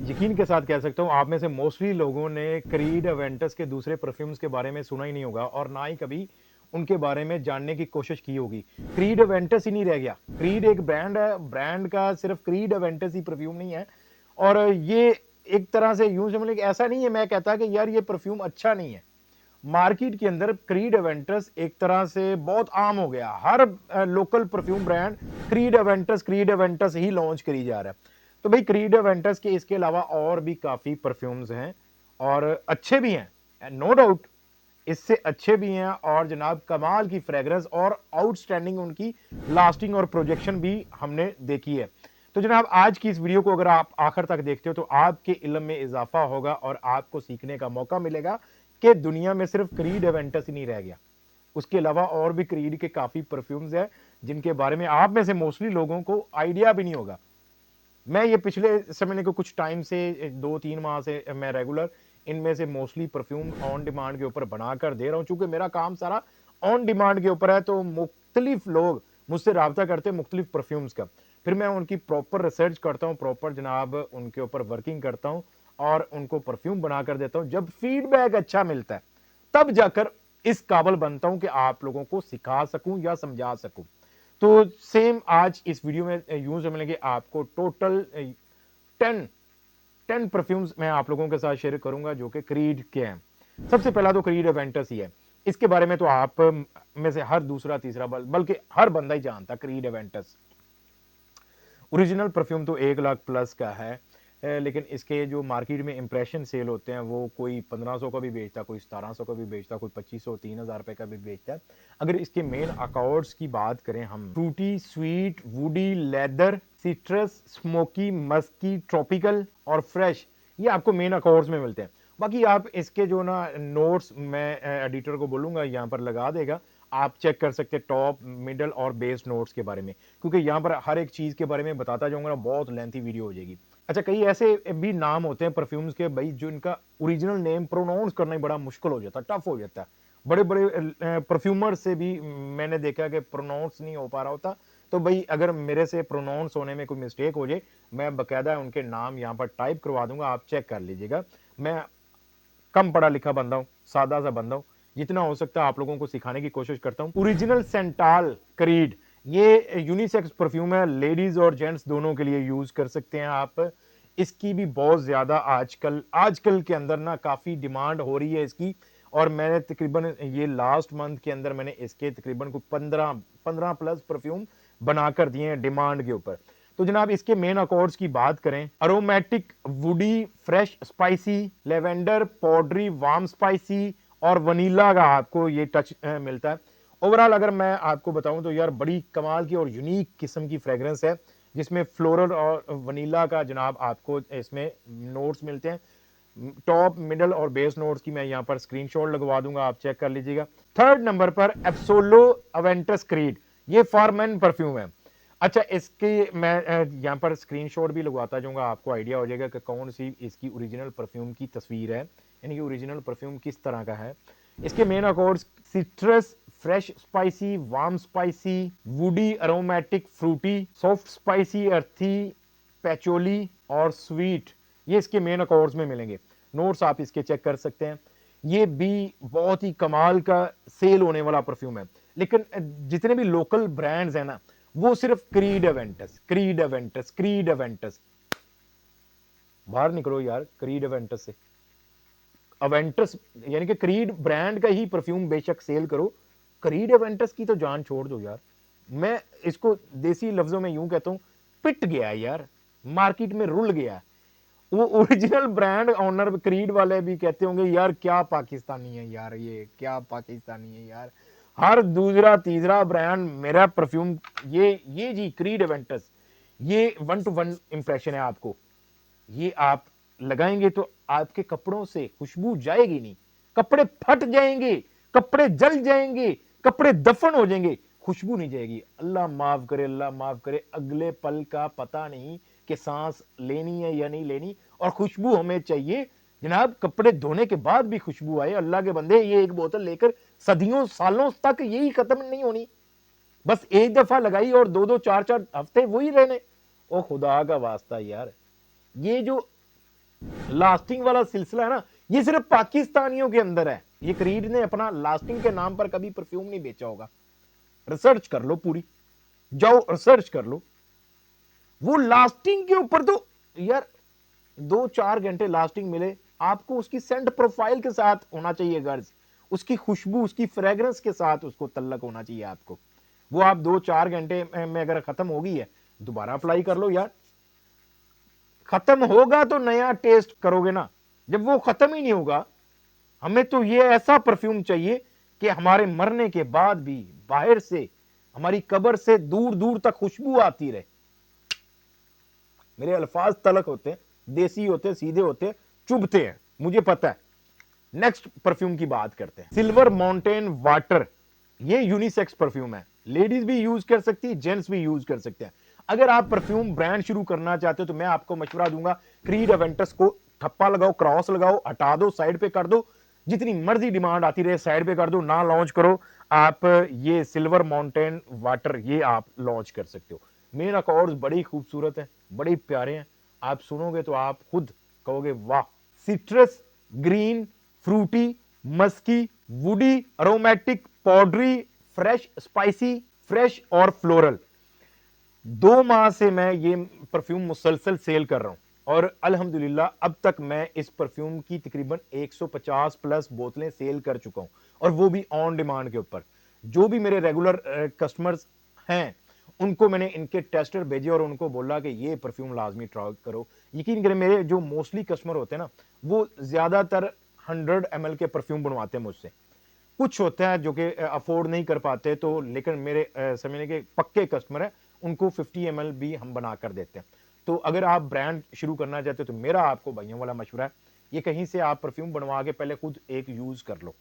यकीन के साथ कह सकता हूँ आप में से मोस्टली लोगों ने क्रीड अवेंटस के दूसरे परफ्यूम्स के बारे में सुना ही नहीं होगा और ना ही कभी उनके बारे में जानने की कोशिश की होगी। क्रीड अवेंटस ही नहीं रह गया। क्रीड एक ब्रांड है, ब्रांड का सिर्फ क्रीड अवेंटस ही परफ्यूम नहीं है। और ये एक तरह से यूं समझ लें कि ऐसा नहीं है मैं कहता कि यार ये परफ्यूम अच्छा नहीं है। मार्केट के अंदर क्रीड अवेंटस एक तरह से बहुत आम हो गया। हर लोकल परफ्यूम ब्रांड क्रीड अवेंटस ही लॉन्च करी जा रहा है। तो भाई क्रीड अवेंटस के इसके अलावा और भी काफी परफ्यूम्स हैं और अच्छे भी हैं, नो डाउट इससे अच्छे भी हैं। और जनाब कमाल की फ्रेग्रेंस और आउटस्टैंडिंग उनकी लास्टिंग और प्रोजेक्शन भी हमने देखी है। तो जनाब आज की इस वीडियो को अगर आप आखिर तक देखते हो तो आपके इल्म में इजाफा होगा और आपको सीखने का मौका मिलेगा कि दुनिया में सिर्फ क्रीड एवेंटस ही नहीं रह गया। उसके अलावा और भी क्रीड के काफी परफ्यूम्स हैं जिनके बारे में आप में से मोस्टली लोगों को आइडिया भी नहीं होगा। मैं ये पिछले समय को कुछ टाइम से 2-3 माह से मैं रेगुलर इनमें से मोस्टली परफ्यूम ऑन डिमांड के ऊपर बनाकर दे रहा हूं। चूंकि मेरा काम सारा ऑन डिमांड के ऊपर है तो मुख्तलिफ लोग मुझसे रब्ता करते हैं मुख्तलिफ परफ्यूम्स का। फिर मैं उनकी प्रॉपर रिसर्च करता हूँ, प्रॉपर जनाब उनके ऊपर वर्किंग करता हूँ और उनको परफ्यूम बनाकर देता हूँ। जब फीडबैक अच्छा मिलता है तब जाकर इस काबिल बनता हूं कि आप लोगों को सिखा सकूं या समझा सकूं। तो सेम आज इस वीडियो में यूं समझेंगे आपको टोटल 10 परफ्यूम्स मैं आप लोगों के साथ शेयर करूंगा जो कि क्रीड के हैं। सबसे पहला तो क्रीड एवेंटस ही है। इसके बारे में तो आप में से हर दूसरा तीसरा बल्कि हर बंदा ही जानता क्रीड एवेंटस। ओरिजिनल परफ्यूम तो 1 लाख प्लस का है। लेकिन इसके जो मार्केट में इंप्रेशन सेल होते हैं वो कोई 1500 का भी बेचता, कोई 1700 का भी बेचता, कोई 2500 3000 रुपए का भी बेचता है। अगर इसके मेन अकॉर्ड्स की बात करें हम, fruity, sweet, woody, leather, citrus, smoky, musky, tropical और फ्रेश, ये आपको मेन अकॉर्ड्स में मिलते हैं। बाकी आप इसके जो ना नोट्स मैं एडिटर को बोलूंगा यहाँ पर लगा देगा, आप चेक कर सकते हैं टॉप मिडल और बेस नोट्स के बारे में, क्योंकि यहाँ पर हर एक चीज के बारे में बताता जाऊंगा ना, बहुत लेंथी वीडियो हो जाएगी। अच्छा, कई ऐसे भी नाम होते हैं परफ्यूम्स के भाई जो इनका ओरिजिनल नेम प्रोनाउंस करना ही बड़ा मुश्किल हो जाता है, टफ हो जाता है। बड़े बड़े परफ्यूमर से भी मैंने देखा कि प्रोनाउंस नहीं हो पा रहा होता। तो भाई अगर मेरे से प्रोनाउंस होने में कोई मिस्टेक हो जाए, मैं बकायदा उनके नाम यहाँ पर टाइप करवा दूंगा, आप चेक कर लीजिएगा। मैं कम पढ़ा लिखा बंदा हूं, सादा सा बंदा हूं, जितना हो सकता है आप लोगों को सिखाने की कोशिश करता हूं। ओरिजिनल सेंटाल क्रीड, ये यूनिसेक्स परफ्यूम है, लेडीज और जेंट्स दोनों के लिए यूज कर सकते हैं आप। इसकी भी बहुत ज्यादा आजकल आजकल के अंदर ना काफी डिमांड हो रही है इसकी। और मैंने तकरीबन ये लास्ट मंथ के अंदर मैंने इसके तकरीबन को 15 प्लस परफ्यूम बनाकर दिए हैं डिमांड के ऊपर। तो जनाब इसके मेन अकॉर्ड्स की बात करें, aromatic, woody, fresh, spicy, lavender, powdery, warm spicy और वनीला का आपको ये टच मिलता है। ओवरऑल अगर मैं आपको बताऊं तो यार बड़ी कमाल की और यूनिक किस्म की फ्रेग्रेंस है जिसमें फ्लोरल और वनीला का जनाब आपको इसमें नोट्स मिलते हैं। टॉप मिडल और बेस नोट्स की मैं यहाँ पर स्क्रीनशॉट लगवा दूंगा, आप चेक कर लीजिएगा। थर्ड नंबर पर एब्सोलो अवेंटस क्रीड, ये फॉर मेन परफ्यूम है। अच्छा, इसके मैं यहाँ पर स्क्रीनशॉट भी लगवाता जाऊंगा, आपको आइडिया हो जाएगा कि कौन सी इसकी ओरिजिनल परफ्यूम की तस्वीर है, यानी कि ओरिजिनल परफ्यूम किस तरह का है। इसके main accords citrus, fresh spicy, warm spicy, woody, aromatic, fruity, soft spicy, earthy, patchouli और स्वीट, ये इसके मेन अकॉर्ड्स में मिलेंगे। नोट्स आप इसके चेक कर सकते हैं। ये भी बहुत ही कमाल का सेल होने वाला परफ्यूम है। लेकिन जितने भी लोकल ब्रांड्स हैं ना, वो सिर्फ creed Aventus, creed Aventus, creed Aventus. बाहर निकलो यार क्रीड एवेंटस से। अवेंटस यानी कि क्रीड ब्रांड का ही परफ्यूम बेशक सेल करो, क्रीड एवेंटस की तो जान छोड़ दो यार। मैं इसको देसी लफ्जों में यूं कहता हूं, पिट गया यार, मार्केट में रुल गया। वो ओरिजिनल ब्रांड ऑनर क्रीड वाले भी कहते होंगे यार क्या पाकिस्तानी है यार, ये क्या पाकिस्तानी है यार। हर दूसरा तीसरा ब्रांड मेरा परफ्यूम, ये जी क्रीड एवेंटस, ये 1 to 1 इंप्रेशन है आपको। ये आप लगाएंगे तो आपके कपड़ों से खुशबू जाएगी नहीं, कपड़े फट जाएंगे, कपड़े जल जाएंगे, कपड़े दफन हो जाएंगे, खुशबू नहीं जाएगी। अल्लाह माफ करे, अल्लाह माफ करे, अगले पल का पता नहीं कि सांस लेनी है या नहीं लेनी। और खुशबू हमें चाहिए जनाब, कपड़े धोने के बाद भी खुशबू आए। अल्लाह के बंदे, ये एक बोतल लेकर सदियों सालों तक यही खत्म नहीं होनी, बस एक दफा लगाई और 2-2 4-4 हफ्ते वही रहने। ओ खुदा का वास्ता यार, ये जो लास्टिंग वाला सिलसिला है ना, ये सिर्फ पाकिस्तानियों के अंदर है। ये क्रीड ने अपना लास्टिंग के नाम पर कभी परफ्यूम नहीं बेचा होगा। रिसर्च कर लो पूरी, जाओ रिसर्च कर लो। वो लास्टिंग के ऊपर तो यार 2-4 घंटे लास्टिंग मिले आपको, उसकी सेंट प्रोफाइल के साथ होना चाहिए गर्ज, उसकी खुशबू उसकी फ्रेग्रेंस के साथ उसको तल्लक होना चाहिए आपको। वो आप 2-4 घंटे में अगर खत्म हो गई है, दोबारा अप्लाई कर लो यार। खत्म होगा तो नया टेस्ट करोगे ना, जब वो खत्म ही नहीं होगा। हमें तो ये ऐसा परफ्यूम चाहिए कि हमारे मरने के बाद भी बाहर से, हमारी कब्र से दूर दूर तक खुशबू आती रहे। मेरे अल्फाज तलक होते हैं, देसी होते हैं, सीधे होते हैं, चुभते हैं, मुझे पता है। नेक्स्ट परफ्यूम की बात करते हैं, सिल्वर माउंटेन वाटर। ये यूनिसेक्स परफ्यूम है, लेडीज भी यूज कर सकती है, जेंट्स भी यूज कर सकते हैं। अगर आप परफ्यूम ब्रांड शुरू करना चाहते हो तो मैं आपको मशवरा दूंगा, क्रीड एवेंटस को ठप्पा लगाओ, क्रॉस लगाओ, हटा दो, साइड पे कर दो, जितनी मर्जी डिमांड आती रहे साइड पे कर दो, ना लॉन्च करो। आप ये सिल्वर माउंटेन वाटर ये आप लॉन्च कर सकते हो। मेन अकॉर्ड्स बड़ी खूबसूरत है, बड़े प्यारे हैं, आप सुनोगे तो आप खुद कहोगे वाह। Citrus, green, fruity, musky, woody, aromatic, powdery, fresh, spicy, fresh और फ्लोरल। 2 माह से मैं ये परफ्यूम मुसलसल सेल कर रहा हूं और अल्हम्दुलिल्लाह अब तक मैं इस परफ्यूम की तकरीबन 150 प्लस बोतलें सेल कर चुका हूं, और वो भी ऑन डिमांड के ऊपर। जो भी मेरे रेगुलर कस्टमर्स हैं उनको मैंने इनके टेस्टर भेजे और उनको बोला कि ये परफ्यूम लाजमी ट्राई करो। यकीन करें, मेरे जो मोस्टली कस्टमर होते हैं ना, वो ज्यादातर 100 ml के परफ्यूम बनवाते हैं मुझसे। कुछ होते हैं जो कि अफोर्ड नहीं कर पाते, तो लेकिन मेरे समझने के पक्के कस्टमर है, उनको 50 ml भी हम बना कर देते हैं। तो अगर आप ब्रांड शुरू करना चाहते हो तो मेरा आपको भाइयों वाला मशवरा है, ये कहीं से आप परफ्यूम बनवा के पहले खुद एक यूज कर लो,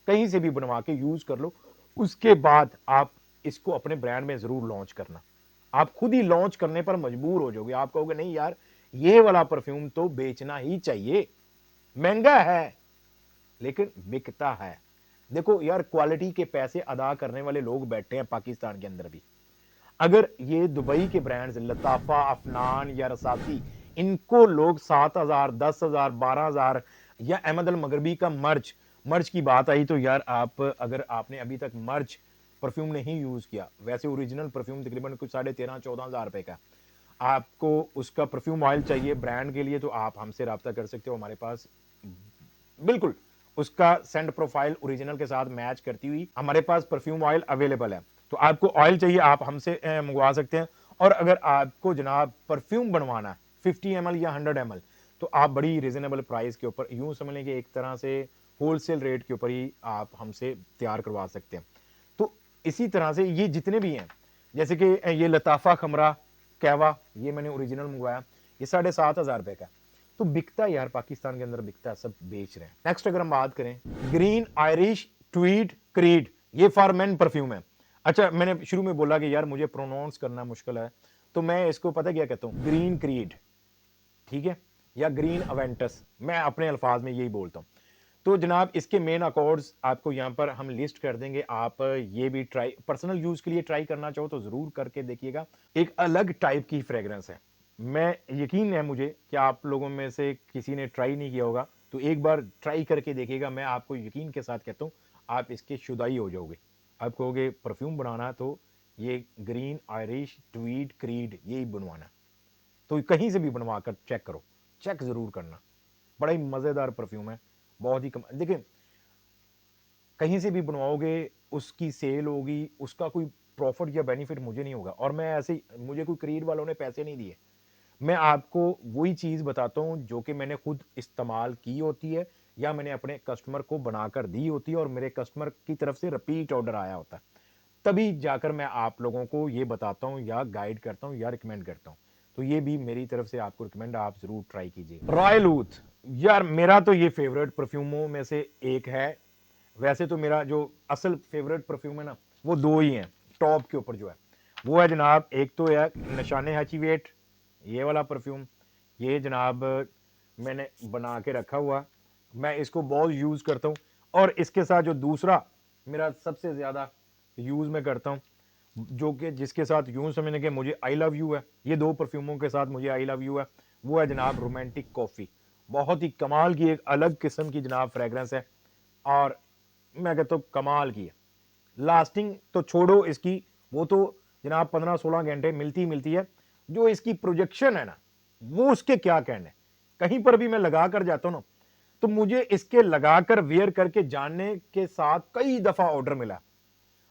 कहीं से भी बनवा के यूज कर लो, उसके बाद आप इसको अपने ब्रांड में जरूर लॉन्च करना। आप खुद ही लॉन्च करने पर मजबूर हो जाओगे, आप कहोगे नहीं यार ये वाला परफ्यूम तो बेचना ही चाहिए, महंगा है लेकिन बिकता है। देखो यार, क्वालिटी के पैसे अदा करने वाले लोग बैठे हैं पाकिस्तान के अंदर भी। अगर ये दुबई के ब्रांड्स लताफा, अफनान या रसासी, इनको लोग 7,000, 10,000, 12,000, या अहमद अल मगरबी का मर्च, मर्च की बात आई तो यार आप, अगर आपने अभी तक मर्च परफ्यूम नहीं यूज किया, वैसे ओरिजिनल परफ्यूम तकरीबन कुछ 13,500-14,000 रुपए का, आपको उसका परफ्यूम ऑयल चाहिए ब्रांड के लिए तो आप हमसे रब्ता कर सकते हो। हमारे पास बिल्कुल उसका सेंड प्रोफाइल ओरिजिनल के साथ मैच करती हुई हमारे पास परफ्यूम ऑयल अवेलेबल है। तो आपको ऑयल चाहिए आप हमसे मंगवा सकते हैं। और अगर आपको जनाब परफ्यूम बनवाना है 50 ml या 100 ml, तो आप बड़ी रिजनेबल प्राइस के ऊपर, यूं समझ लें कि एक तरह से होलसेल रेट के ऊपर ही आप हमसे तैयार करवा सकते हैं। तो इसी तरह से ये जितने भी हैं, जैसे कि ये लताफा खमरा कहवा, ये मैंने ओरिजिनल मंगवाया, ये 7,500 रुपए का। तो बिकता यार, पाकिस्तान के अंदर बिकता है, सब बेच रहे हैं। नेक्स्ट अगर हम बात करें, ग्रीन आयरिश ट्वीड क्रीड, ये फॉर मेन परफ्यूम है। अच्छा, मैंने शुरू में बोला कि यार मुझे प्रोनाउंस करना मुश्किल है, तो मैं इसको पता क्या कहता हूं, ग्रीन क्रीड, ठीक है, या ग्रीन अवेंटस, मैं अपने अल्फाज में यही बोलता हूं। तो जनाब इसके मेन अकॉर्ड्स आपको यहाँ पर हम लिस्ट कर देंगे, आप ये भी ट्राई, पर्सनल यूज के लिए ट्राई करना चाहो तो जरूर करके देखिएगा। एक अलग टाइप की फ्रेग्रेंस है, मैं यकीन है मुझे कि आप लोगों में से किसी ने ट्राई नहीं किया होगा, तो एक बार ट्राई करके देखिएगा। मैं आपको यकीन के साथ कहता हूँ आप इसके शुदाई हो जाओगे। आप कहोगे परफ्यूम बनाना तो ये ग्रीन आयरिश ट्वीड क्रीड यही बनवाना, तो कहीं से भी बनवा कर चेक करो, चेक जरूर करना। बड़ा ही मजेदार परफ्यूम है, बहुत ही कम। देखिए, कहीं से भी बनवाओगे उसकी सेल होगी, उसका कोई प्रॉफिट या बेनिफिट मुझे नहीं होगा, और मैं ऐसे, मुझे कोई क्रीड वालों ने पैसे नहीं दिए। मैं आपको वही चीज बताता हूं जो कि मैंने खुद इस्तेमाल की होती है या मैंने अपने कस्टमर को बनाकर दी होती है और मेरे कस्टमर की तरफ से रिपीट ऑर्डर आया होता है, तभी जाकर मैं आप लोगों को ये बताता हूं या गाइड करता हूं या रिकमेंड करता हूं। तो ये भी मेरी तरफ से आपको रिकमेंड, आप जरूर ट्राई कीजिए। रॉयल ऊथ, यार मेरा तो ये फेवरेट परफ्यूमों में से एक है। वैसे तो मेरा जो असल फेवरेट परफ्यूम है ना, वो दो ही हैं टॉप के ऊपर जो है, वो है जनाब, एक तो है निशाने हैचीवेट, ये वाला परफ्यूम, ये जनाब मैंने बना के रखा हुआ, मैं इसको बहुत यूज करता हूँ। और इसके साथ जो दूसरा मेरा सबसे ज्यादा यूज में करता हूँ, जो कि जिसके साथ यूं समझने के मुझे आई लव यू है, ये दो परफ्यूमों के साथ मुझे आई लव यू है, वो है जनाब रोमांटिक कॉफी। बहुत ही कमाल की एक अलग किस्म की जनाब फ्रेगरेंस है, और मैं कहता हूँ कमाल की है। लास्टिंग तो छोड़ो इसकी, वो तो जनाब 15-16 घंटे मिलती ही मिलती है। जो इसकी प्रोजेक्शन है ना, वो उसके क्या कहने। कहीं पर भी मैं लगा कर जाता हूँ ना, तो मुझे इसके लगाकर वेयर करके जानने के साथ कई दफा ऑर्डर मिला।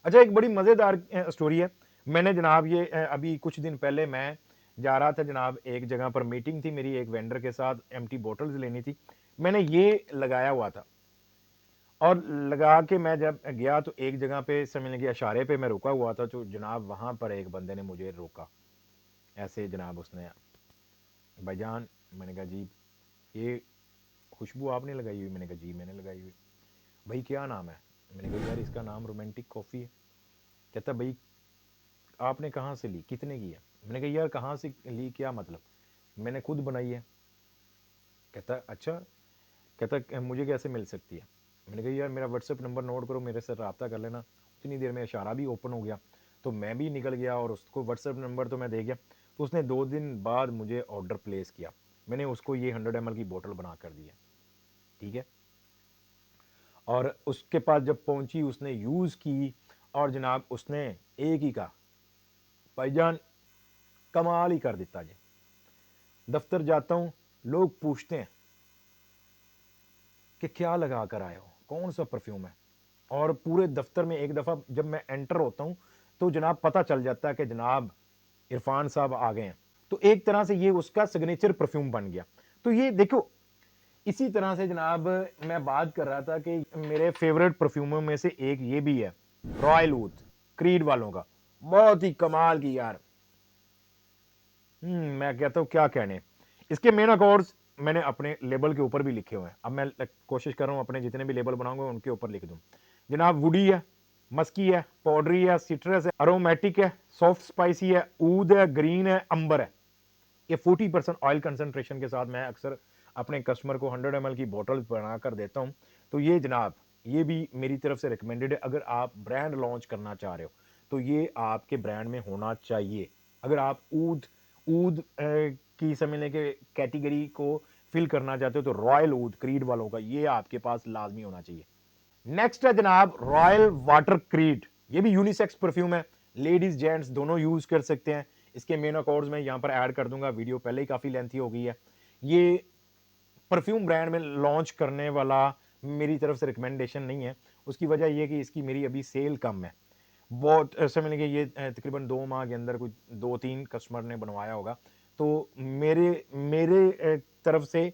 अच्छा, एक बड़ी मजेदार स्टोरी है। मैंने जनाब ये अभी कुछ दिन पहले मैं जा रहा था जनाब, एक जगह पर मीटिंग थी मेरी एक वेंडर के साथ, एम्प्टी बोटल्स लेनी थी। मैंने ये लगाया हुआ था, और लगा के मैं जब गया तो एक जगह पे समझने के इशारे पे मैं रुका हुआ था, तो जनाब वहां पर एक बंदे ने मुझे रोका। ऐसे जनाब उसने, भाईजान, मैंने कहा जी, ये खुशबू आपने लगाई हुई? मैंने कहा जी मैंने लगाई हुई। भाई क्या नाम है? मैंने कहा यार इसका नाम रोमांटिक कॉफ़ी है। कहता भाई आपने कहाँ से ली, कितने की है? मैंने कहा यार कहाँ से ली, क्या मतलब? मैंने खुद बनाई है। कहता अच्छा। कहता मुझे कैसे मिल सकती है? मैंने कहा यार मेरा व्हाट्सएप नंबर नोट करो, मेरे से रब्ता कर लेना। उतनी देर में इशारा भी ओपन हो गया, तो मैं भी निकल गया और उसको व्हाट्सएप नंबर तो मैं दे गया। तो उसने 2 दिन बाद मुझे ऑर्डर प्लेस किया, मैंने उसको ये 100 ml की बोतल बना कर दी है, ठीक है। और उसके पास जब पहुंची, उसने यूज़ की, और जनाब उसने एक ही कहा, भाईजान कमाल ही कर देता जी। दफ्तर जाता हूँ, लोग पूछते हैं कि क्या लगा कर आए हो, कौन सा परफ्यूम है, और पूरे दफ्तर में एक दफ़ा जब मैं एंटर होता हूँ तो जनाब पता चल जाता है कि जनाब इरफान साहब आ गए हैं। तो एक तरह से ये उसका सिग्नेचर परफ्यूम बन गया। तो ये देखो, इसी तरह से जनाब मैं बात कर रहा था कि मेरे फेवरेट परफ्यूमों में से एक ये भी है, रॉयल ऊद, क्रीड वालों का, बहुत ही कमाल की यार। मैं कहता हूँ क्या कहने। इसके मेन अकॉर्ड्स मैंने अपने लेबल के ऊपर भी लिखे हुए हैं। अब मैं कोशिश कर रहा हूँ अपने जितने भी लेबल बनाऊंगा उनके ऊपर लिख दूं। जनाब वुडी है, मस्की है, पाउडरी है, सिट्रस है, अरोमेटिक है, सॉफ्ट स्पाइसी है, ऊद है, ग्रीन है, अंबर है। ये 40% ऑयल कंसंट्रेशन के साथ मैं अक्सर अपने कस्टमर को 100 ml की बोतल बनाकर देता हूं। तो ये जनाब, ये भी मेरी तरफ से रिकमेंडेड है। अगर आप ब्रांड लॉन्च करना चाह रहे हो तो ये आपके ब्रांड में होना चाहिए। अगर आप ऊद ऊद की समझने के कैटेगरी को फिल करना चाहते हो तो रॉयल ऊद क्रीड वालों का ये आपके पास लाजमी होना चाहिए। नेक्स्ट है जनाब रॉयल वाटर क्रीड। ये भी यूनिसेक्स परफ्यूम है, लेडीज जेंट्स दोनों यूज कर सकते हैं। इसके मेन अकॉर्ड्स में यहां पर ऐड कर दूंगा, वीडियो पहले ही काफी लेंथी हो गई है। ये परफ्यूम ब्रांड में लॉन्च करने वाला मेरी तरफ से रिकमेंडेशन नहीं है। उसकी वजह यह कि इसकी मेरी अभी सेल कम है। बहुत समझ लीजिए ये तकरीबन 2 माह के अंदर कुछ 2-3 कस्टमर ने बनवाया होगा। तो मेरे मेरे तरफ से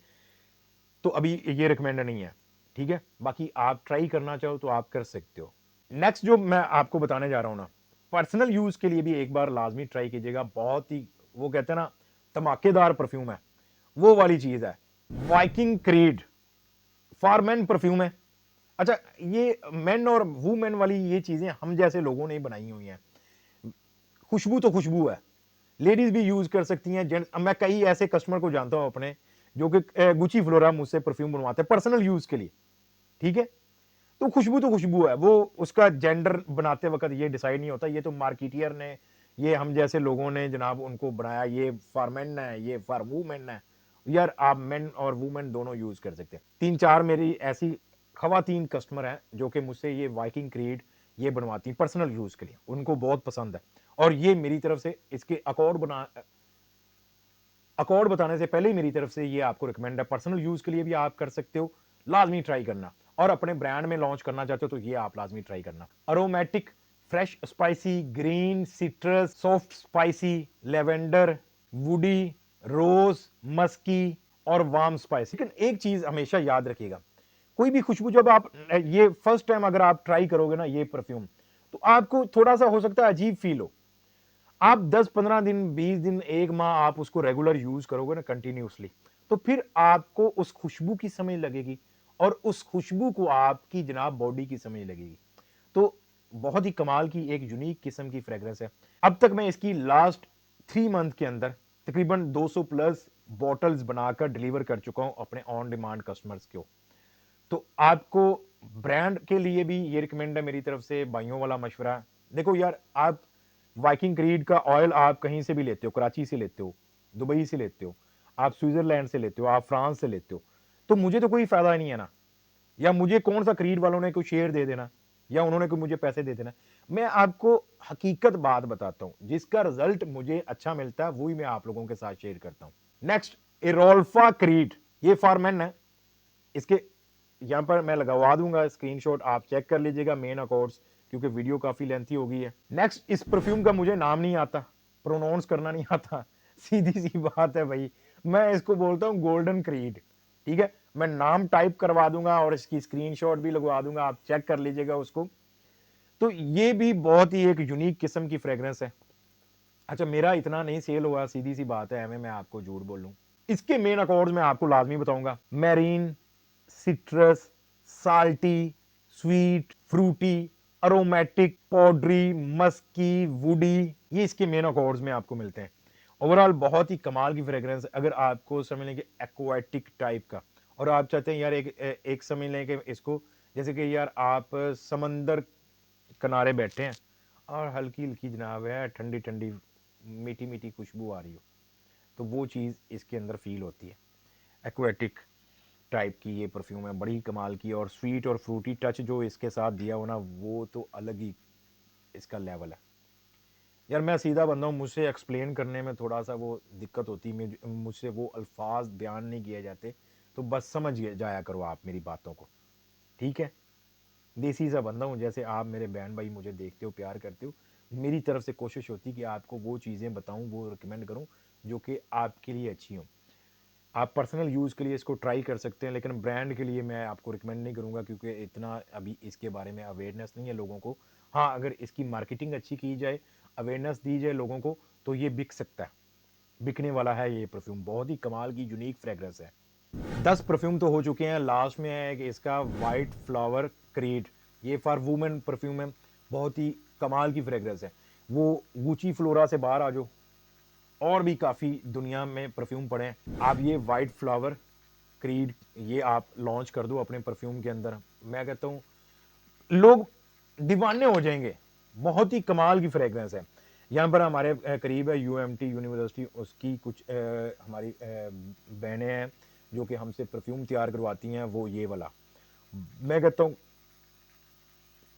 तो अभी ये रिकमेंड नहीं है, ठीक है। बाकी आप ट्राई करना चाहो तो आप कर सकते हो। नेक्स्ट जो मैं आपको बताने जा रहा हूं ना, पर्सनल यूज के लिए भी एक बार लाजमी ट्राई कीजिएगा। बहुत ही, वो कहते हैं ना, धमाकेदार परफ्यूम है, वो वाली चीज है Viking creed. For main perfume है। अच्छा, ये मेन और वुमेन वाली ये चीजें हम जैसे लोगों ने बनाई हुई हैं। खुशबू तो खुशबू है, लेडीज भी यूज कर सकती हैं, जेंट्स। मैं कई ऐसे कस्टमर को जानता हूं अपने, जो कि गुची फ्लोरा मुझसे परफ्यूम बनवाते हैं पर्सनल यूज के लिए, ठीक है। तो खुशबू है, वो उसका जेंडर बनाते वक्त ये डिसाइड नहीं होता। ये तो मार्केटियर ने, ये हम जैसे लोगों ने जनाब उनको बनाया, ये फॉर मेन है, ये फॉर वुमेन है। यार आप मेन और वुमेन दोनों यूज कर सकते हैं। 3-4 मेरी ऐसी खवातीन कस्टमर हैं जो कि मुझसे ये वाइकिंग क्रीड ये बनवाती हैं पर्सनल यूज के लिए, उनको बहुत पसंद है। और ये मेरी तरफ से इसके अकॉर्ड बताने से पहले ही मेरी तरफ से ये आपको रिकमेंड है। पर्सनल यूज के लिए भी आप कर सकते हो, लाजमी ट्राई करना। और अपने ब्रांड में लॉन्च करना चाहते हो तो ये आप लाजमी ट्राई करना। Aromatic, fresh spicy, green, citrus, soft spicy, lavender, woody, rose, musky और वार्म स्पाइसी। लेकिन एक चीज हमेशा याद रखिएगा, कोई भी खुशबू जब आप ये फर्स्ट टाइम अगर आप ट्राई करोगे ना ये परफ्यूम, तो आपको थोड़ा सा हो सकता है अजीब फील हो। आप 10-15 दिन, 20 दिन, 1 माह आप उसको रेगुलर यूज करोगे ना कंटिन्यूसली, तो फिर आपको उस खुशबू की समझ लगेगी, और उस खुशबू को आपकी जनाब बॉडी की समझ लगेगी। तो बहुत ही कमाल की एक यूनिक किस्म की फ्रेग्रेंस है। अब तक मैं इसकी लास्ट 3 मंथ के अंदर तकरीबन 200 प्लस बॉटल्स बनाकर डिलीवर कर चुका हूं अपने ऑन डिमांड कस्टमर्स को। तो आपको ब्रांड के लिए भी ये रिकमेंड है मेरी तरफ से, भाइयों वाला मशवरा। देखो यार, आप वाइकिंग क्रीड का ऑयल आप कहीं से भी लेते हो, कराची से लेते हो, दुबई से लेते हो, आप स्विट्जरलैंड से लेते हो, आप फ्रांस से लेते हो, तो मुझे तो कोई फ़ायदा नहीं है ना, या मुझे कौन सा क्रीड वालों ने कोई शेयर दे देना, या उन्होंने कोई मुझे पैसे दे देना। मैं आपको हकीकत बात बताता हूँ, जिसका रिजल्ट मुझे अच्छा मिलता है वही मैं आप लोगों के साथ शेयर करता हूँ। नेक्स्ट, एरोल्फा क्रीड, ये फॉर मेन है। इसके यहाँ पर मैं लगवा दूंगा स्क्रीनशॉट, आप चेक कर लीजिएगा मेन अकॉर्ड्स, क्योंकि वीडियो काफी लेंथी हो गई है। नेक्स्ट, इस परफ्यूम का मुझे नाम नहीं आता, प्रोनाउंस करना नहीं आता, सीधी सी बात है भाई, मैं इसको बोलता हूँ गोल्डन क्रीड। ठीक है, मैं नाम टाइप करवा दूंगा और इसकी स्क्रीनशॉट भी लगवा दूंगा, आप चेक कर लीजिएगा उसको। तो ये भी बहुत ही एक यूनिक किस्म की फ्रेग्रेंस है। अच्छा, मेरा इतना नहीं सेल हुआ, सीधी सी बात है, मैं आपको झूठ बोलूं। इसके मेन अकॉर्ड्स मैं आपको लाजमी बताऊंगा, marine, citrus, salty, sweet, fruity, aromatic, powdery, musky, woody, ये इसके मेन अकॉर्ड्स में आपको मिलते हैं। ओवरऑल बहुत ही कमाल की फ्रेग्रेंस। अगर आपको समझ लें कि एक्वाटिक टाइप का, और आप चाहते हैं यार एक समझ लें कि इसको जैसे कि यार आप समंदर किनारे बैठे हैं और हल्की हल्की जनाब है ठंडी ठंडी मीठी मीठी खुशबू आ रही हो, तो वो चीज़ इसके अंदर फील होती है। एक्वेटिक टाइप की ये परफ्यूम है, बड़ी कमाल की, और स्वीट और फ्रूटी टच जो इसके साथ दिया हो ना, वो तो अलग ही इसका लेवल है। यार मैं सीधा बंदा हूँ, मुझसे एक्सप्लेन करने में थोड़ा सा वो दिक्कत होती है, मुझसे वो अल्फाज बयान नहीं किए जाते, तो बस समझ जाया करो आप मेरी बातों को, ठीक है। देसी सा बंदा हूँ, जैसे आप मेरे बहन भाई मुझे देखते हो, प्यार करते हो, मेरी तरफ से कोशिश होती है कि आपको वो चीज़ें बताऊँ, वो रिकमेंड करूँ जो कि आपके लिए अच्छी हों। आप पर्सनल यूज़ के लिए इसको ट्राई कर सकते हैं, लेकिन ब्रांड के लिए मैं आपको रिकमेंड नहीं करूँगा, क्योंकि इतना अभी इसके बारे में अवेयरनेस नहीं है लोगों को। हाँ, अगर इसकी मार्केटिंग अच्छी की जाए, अवेयरनेस दी जाए लोगों को, तो ये बिक सकता है, बिकने वाला है ये परफ्यूम। बहुत ही कमाल की यूनिक फ्रेग्रेंस है। 10 परफ्यूम तो हो चुके हैं, लास्ट में है कि इसका वाइट फ्लावर क्रीड, ये फॉर वुमेन परफ्यूम है, बहुत ही कमाल की फ्रेग्रेंस है। वो गुची फ्लोरा से बाहर आ जाओ, और भी काफ़ी दुनिया में परफ्यूम पड़े हैं, आप ये वाइट फ्लावर क्रीड ये आप लॉन्च कर दो अपने परफ्यूम के अंदर, मैं कहता हूँ लोग दीवाने हो जाएंगे। बहुत ही कमाल की फ्रेग्रेंस है। यहाँ पर हमारे करीब है यूएमटी यूनिवर्सिटी, उसकी कुछ हमारी बहनें हैं जो कि हमसे परफ्यूम तैयार करवाती हैं, वो ये वाला, मैं कहता हूँ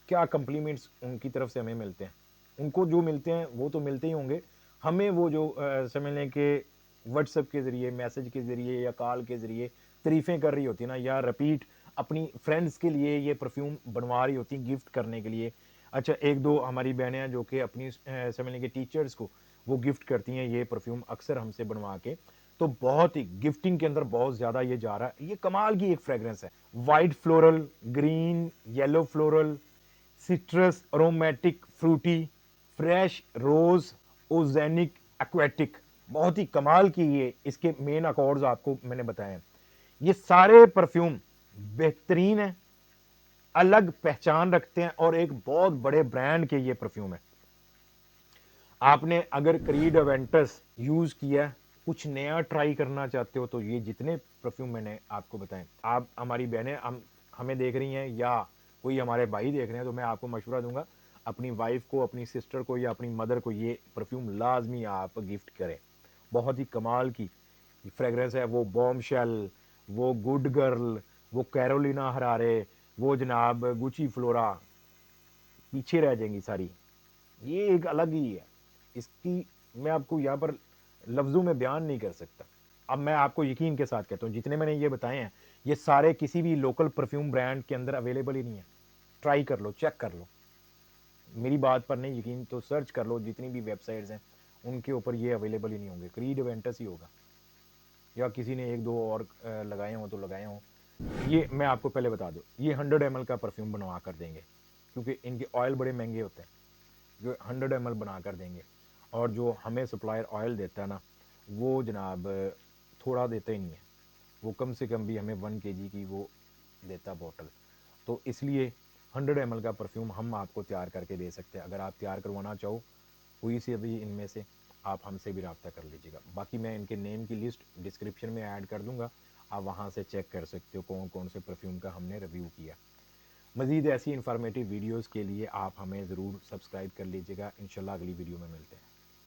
क्या कम्प्लीमेंट्स उनकी तरफ से हमें मिलते हैं। उनको जो मिलते हैं वो तो मिलते ही होंगे, हमें वो जो समझ लें कि व्हाट्सएप के ज़रिए, मैसेज के ज़रिए या कॉल के ज़रिए तारीफ़ें कर रही होती है ना, या रिपीट अपनी फ्रेंड्स के लिए ये परफ्यूम बनवा रही होती गिफ्ट करने के लिए। अच्छा, एक दो हमारी बहनें हैं जो कि अपनी समझ लें कि टीचर्स को वो गिफ्ट करती हैं ये परफ्यूम अक्सर हमसे बनवा के, तो बहुत ही गिफ्टिंग के अंदर बहुत ज़्यादा ये जा रहा है। ये कमाल की एक फ्रेग्रेंस है, white floral, green, yellow floral, citrus, aromatic, fruity, fresh, rose, ozonic, aquatic, बहुत ही कमाल की ये इसके मेन अकॉर्ड्स आपको मैंने बताए हैं। ये सारे परफ्यूम बेहतरीन है, अलग पहचान रखते हैं, और एक बहुत बड़े ब्रांड के ये परफ्यूम है। आपने अगर क्रीड एवेंटस यूज किया, कुछ नया ट्राई करना चाहते हो, तो ये जितने परफ्यूम मैंने आपको बताए, आप हमारी बहनें हमें देख रही हैं या कोई हमारे भाई देख रहे हैं, तो मैं आपको मशवरा दूंगा, अपनी वाइफ को, अपनी सिस्टर को या अपनी मदर को ये परफ्यूम लाजमी आप गिफ्ट करें। बहुत ही कमाल की फ्रेग्रेंस है। वो बॉम्ब शेल, वो गुड गर्ल, वो कैरोलिना हरारे, वो जनाब गुची फ्लोरा, पीछे रह जाएंगी सारी। ये एक अलग ही है, इसकी मैं आपको यहाँ पर लफ्ज़ों में बयान नहीं कर सकता। अब मैं आपको यकीन के साथ कहता हूँ, जितने मैंने ये बताए हैं, ये सारे किसी भी लोकल परफ्यूम ब्रांड के अंदर अवेलेबल ही नहीं है। ट्राई कर लो, चेक कर लो, मेरी बात पर नहीं यकीन तो सर्च कर लो, जितनी भी वेबसाइट्स हैं उनके ऊपर ये अवेलेबल ही नहीं होंगे, क्रीड वेंटस ही होगा, या किसी ने एक दो और लगाए हों तो लगाए हों। ये मैं आपको पहले बता दूँ, ये 100 ml का परफ्यूम बनवा कर देंगे, क्योंकि इनके ऑयल बड़े महंगे होते हैं, जो 100 ml बना कर देंगे। और जो हमें सप्लायर ऑयल देता है ना, वो जनाब थोड़ा देता ही नहीं है, वो कम से कम भी हमें 1 kg की वो देता बॉटल। तो इसलिए 100 ml का परफ्यूम हम आपको तैयार करके दे सकते हैं। अगर आप तैयार करवाना चाहो कोई से भी इनमें से, आप हमसे भी रब्ता कर लीजिएगा। बाकी मैं इनके नेम की लिस्ट डिस्क्रिप्शन में ऐड कर दूंगा, आप वहाँ से चेक कर सकते हो कौन कौन से परफ्यूम का हमने रिव्यू किया। मज़ीद ऐसी इन्फॉर्मेटिव वीडियोज़ के लिए आप हमें ज़रूर सब्सक्राइब कर लीजिएगा। इंशाल्लाह अगली वीडियो में मिलते हैं।